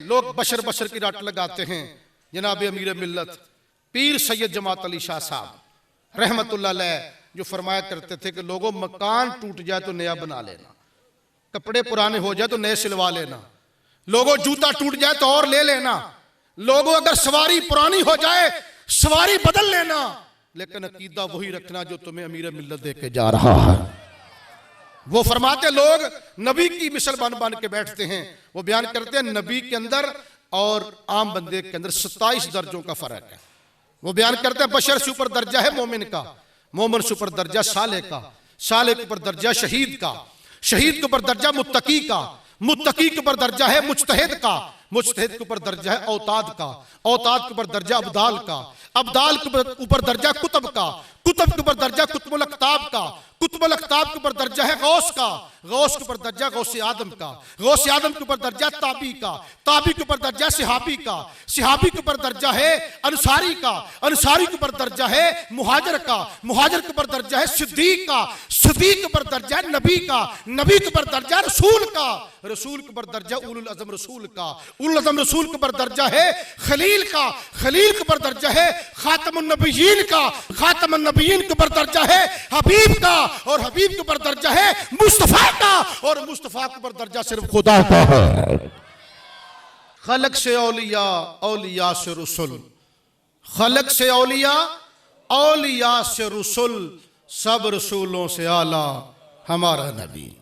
लोग बशर बशर की रट लगाते हैं। जनाब अमीर मिल्लत पीर सैयद जमात अली शाह साहब रहमतुल्लाह अलैह जो फरमाया करते थे कि लोगों मकान टूट जाए तो नया बना लेना, कपड़े पुराने हो जाए तो नए सिलवा लेना, लोगों जूता टूट जाए तो और ले लेना, लोगों अगर सवारी पुरानी हो जाए सवारी बदल लेना, लेकिन अकीदा वही रखना जो तुम्हें अमीर मिल्लत दे के जा रहा है। वो फरमाते लोग नबी की मिसल बन बन के बैठते हैं। वो बयान करते हैं नबी के अंदर और आम बंदे के अंदर 27 दर्जों का फर्क है। वो बयान करते हैं बशर से ऊपर दर्जा है मोमिन का, मोमिन से ऊपर दर्जा साले का, साले के ऊपर दर्जा शहीद का, शहीद के ऊपर दर्जा मुत्तकी का, मुत्तकी के ऊपर दर्जा है मुज्तहिद का, मुज्तहिद के ऊपर दर्जा है औताद का, औताद के ऊपर दर्जा अब्दाल का, अब्दाल के ऊपर दर्जा कुतुब का, कुतुब के ऊपर दर्जा कुतुबुल अख्ताब का, कुतुबुल अख्ताब के ऊपर दर्जा है गौस का, गौस के ऊपर दर्जा गौसे आदम का, गौसे आदम के ऊपर दर्जा ताबी का, ताबी के ऊपर दर्जा सिहाबी का, सिहाबी के ऊपर दर्जा है अंसारी का, अंसारी के ऊपर दर्जा है मुहाजिर का, मुहाजिर के ऊपर दर्जा है सिद्दीक का, सिद्दीक के ऊपर दर्जा है नबी का, नबी के ऊपर दर्जा रसूल का, रसूल के ऊपर दर्जा उलुल अज़म रसूल का, उलुल अज़म रसूल के ऊपर दर्जा है खलील का, खलील के ऊपर दर्जा है खातमुन नबिय्यीन का, खातमुन नबिय्यीन के ऊपर दर्जा है हबीब का, और हबीब के ऊपर दर्जा है मुस्तफा का, और मुस्तफा के ऊपर दर्जा सिर्फ खुदा का है। खलक से औलिया, औलिया से रसूल, खलक से औलिया, औलिया से रसूल, सब रसूलों से आला हमारा नबी।